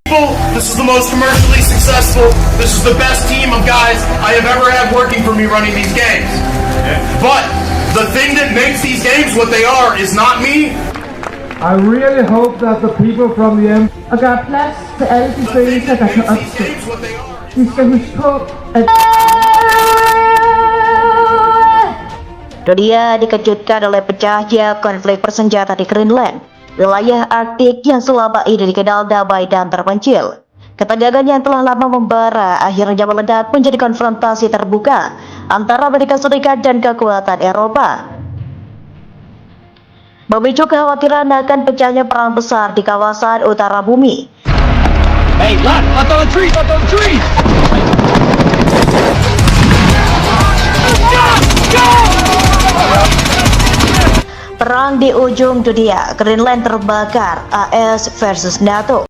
This is the most commercially successful. This is the best team of guys I have ever had working for me running these games. But the thing that makes these games what they are is not me. I really hope that the people from the M Og gøre plads til alle de The thing følelser, that der kan makes these opstå. games what they are. Vi skal huske på, at Dunia dikejutkan oleh pecahnya konflik bersenjata di Greenland, wilayah Arktik yang selama ini dikenal damai dan terpencil. Ketegangan yang telah lama membara akhirnya meledak menjadi konfrontasi terbuka antara Amerika Serikat dan kekuatan Eropa, memicu kekhawatiran akan pecahnya perang besar di kawasan utara bumi. Hey, left on the trees, left on the trees! Perang di ujung dunia, Greenland terbakar, AS versus NATO.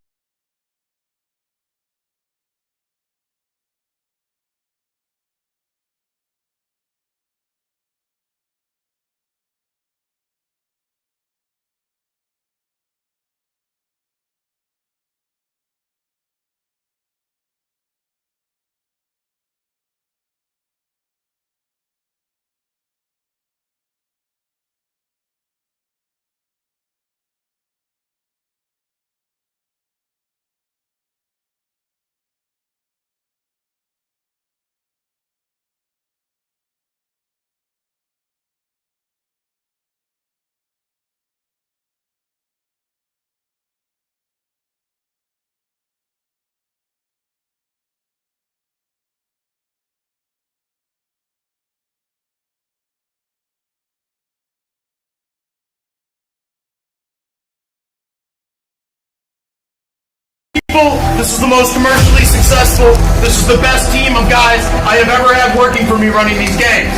This is the most commercially successful. This is the best team of guys I have ever had working for me running these games.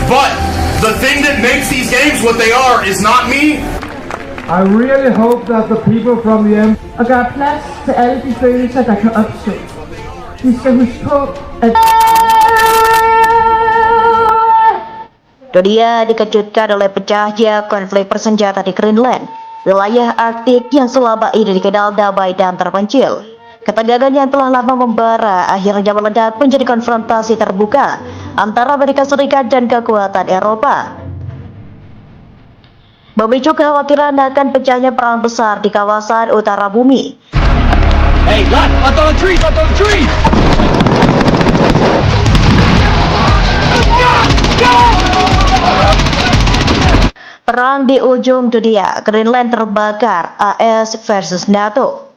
But the thing that makes these games what they are is not me. I really hope that the people from the M og gøre plads til alle de følelser, der kan opstå. Vi skal huske på, at Dunia dikejutkan oleh pecahnya konflik bersenjata di Greenland, wilayah Arktik yang selama ini dikenal damai dan terpencil. Ketegangan yang telah lama membara akhirnya meledak menjadi konfrontasi terbuka antara Amerika Serikat dan kekuatan Eropa, memicu kekhawatiran akan pecahnya perang besar di kawasan utara bumi. Hey, left on the trees, left on the trees! Perang di ujung dunia, Greenland terbakar, AS versus NATO.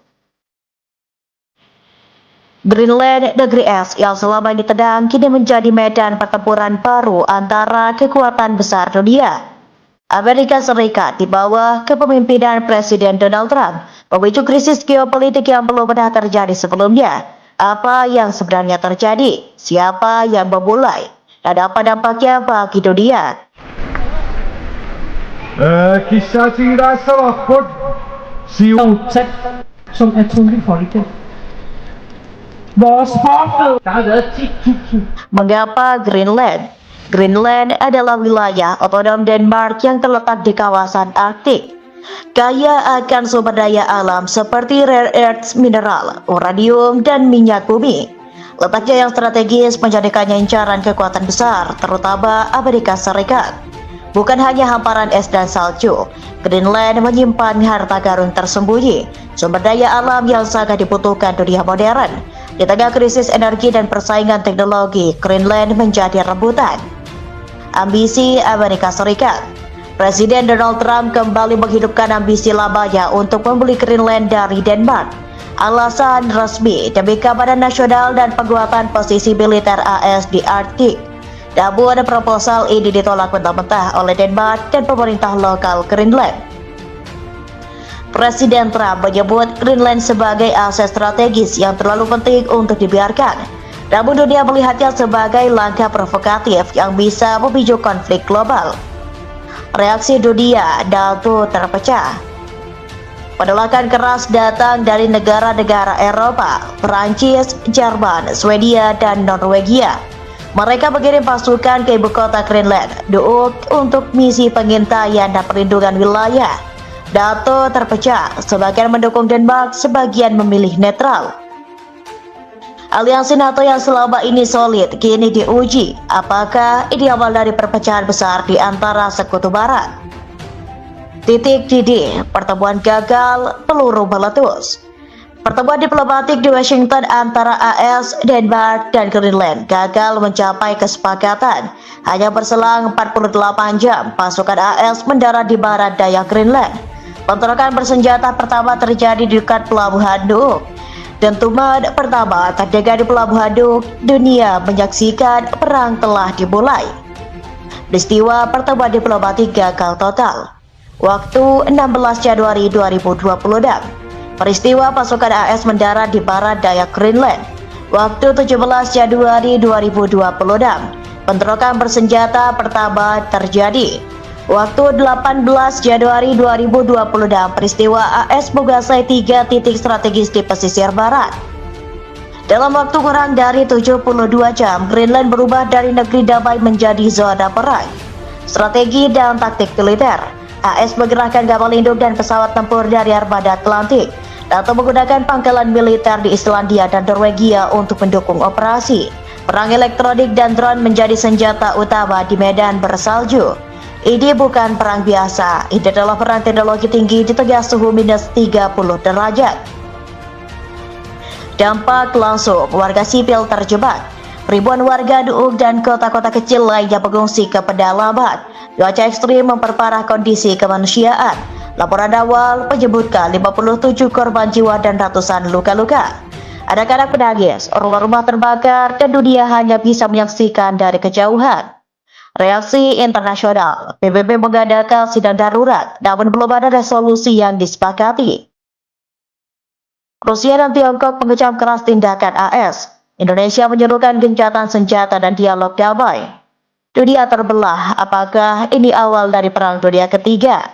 Greenland, negeri es yang selama ini tenang, kini menjadi medan pertempuran baru antara kekuatan besar dunia. Amerika Serikat di bawah kepemimpinan Presiden Donald Trump memicu krisis geopolitik yang belum pernah terjadi sebelumnya. Apa yang sebenarnya terjadi? Siapa yang memulai? Dan apa dampaknya bagi dunia? Kissating rejser rapport. tæt som atomisk folketing. Vores forfædre, der har været 10.000. Mengapa Greenland? Greenland adalah wilayah otonom Denmark yang terletak di kawasan Arktik. Kaya akan sumber daya alam seperti rare earths mineral, uranium, dan minyak bumi. Letaknya yang strategis menjadikannya incaran kekuatan besar, terutama Amerika Serikat. Bukan hanya hamparan es dan salju, Greenland menyimpan harta karun tersembunyi, sumber daya alam yang sangat dibutuhkan dunia modern. Di tengah krisis energi dan persaingan teknologi, Greenland menjadi rebutan. Ambisi Amerika Serikat. Presiden Donald Trump kembali menghidupkan ambisi lamanya untuk membeli Greenland dari Denmark. Alasan resmi demi keamanan nasional dan penguatan posisi militer AS di Arktik. Namun proposal ini ditolak mentah-mentah oleh Denmark dan pemerintah lokal Greenland. Presiden Trump menyebut Greenland sebagai aset strategis yang terlalu penting untuk dibiarkan. Namun dunia melihatnya sebagai langkah provokatif yang bisa memicu konflik global. Reaksi dunia NATO terpecah. Penolakan keras datang dari negara-negara Eropa, Perancis, Jerman, Swedia, dan Norwegia. Mereka mengirim pasukan ke ibu kota Greenland, Nuuk, untuk misi pengintaian dan perlindungan wilayah. NATO terpecah, sebagian mendukung Denmark, sebagian memilih netral. Aliansi NATO yang selama ini solid kini diuji. Apakah ini awal dari perpecahan besar di antara sekutu barat? Titik Didi, pertemuan gagal, peluru meletus. Pertemuan diplomatik di Washington antara AS, Denmark, dan Greenland gagal mencapai kesepakatan. Hanya berselang 48 jam, pasukan AS mendarat di barat daya Greenland. Bentrokan bersenjata pertama terjadi di dekat Pelabuhan Nuuk. Dentuman pertama terdengar di Pelabuhan Nuuk, dunia menyaksikan perang telah dimulai. Peristiwa pertemuan diplomatik gagal total. Waktu 16 Januari 2026. Peristiwa pasukan AS mendarat di barat daya Greenland. Waktu 17 Januari 2026. Bentrokan bersenjata pertama terjadi. Waktu 18 Januari 2026. Peristiwa AS menguasai 3 titik strategis di pesisir barat. Dalam waktu kurang dari 72 jam, Greenland berubah dari negeri damai menjadi zona perang. Strategi dan taktik militer. AS menggerakkan kapal induk dan pesawat tempur dari armada Atlantik. NATO menggunakan pangkalan militer di Islandia dan Norwegia untuk mendukung operasi. Perang elektronik dan drone menjadi senjata utama di medan bersalju. Ini bukan perang biasa, ini adalah perang teknologi tinggi di tengah suhu minus 30 derajat. Dampak langsung, warga sipil terjebak. Ribuan warga Nuuk dan kota-kota kecil lainnya mengungsi ke pedalaman. Cuaca ekstrim memperparah kondisi kemanusiaan. Laporan awal menyebutkan 57 korban jiwa dan ratusan luka-luka. Anak-anak menangis, rumah-rumah terbakar, dan dunia hanya bisa menyaksikan dari kejauhan. Reaksi internasional, PBB mengadakan sidang darurat, namun belum ada resolusi yang disepakati. Rusia dan Tiongkok mengecam keras tindakan AS. Indonesia menyerukan gencatan senjata dan dialog damai. Dunia terbelah, apakah ini awal dari Perang Dunia Ketiga?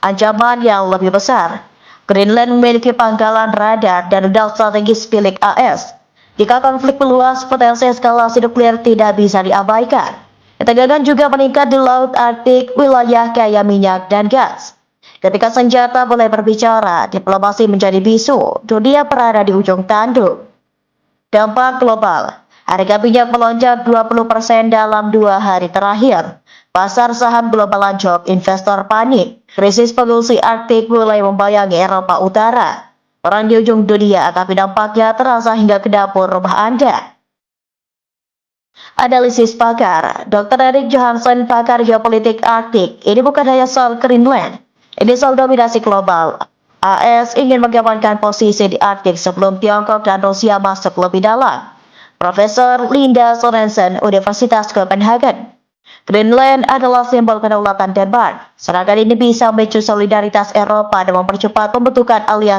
Ancaman yang lebih besar. Greenland memiliki pangkalan radar dan rudal strategis milik AS. Jika konflik meluas, potensi eskalasi nuklir tidak bisa diabaikan. Ketegangan juga meningkat di Laut Arktik, wilayah kaya minyak dan gas. Ketika senjata mulai berbicara, diplomasi menjadi bisu, dunia berada di ujung tanduk. Dampak global. Harga minyak melonjak 20% dalam 2 hari terakhir. Pasar saham global anjlok, investor panik. Krisis pengungsi Arktik mulai membayangi Eropa Utara. Perang di ujung dunia akan dampaknya terasa hingga ke dapur rumah Anda. Analisis pakar, Dr. Erik Johansson, pakar geopolitik Arktik. Ini bukan hanya soal Greenland, ini soal dominasi global. AS ingin mengamankan posisi di Arktik sebelum Tiongkok dan Rusia masuk lebih dalam. Profesor Linda Sorensen, Universitas Copenhagen. Greenland adalah simbol kedaulatan Denmark. Serangan ini bisa memicu solidaritas Eropa dan mempercepat pembentukan aliansi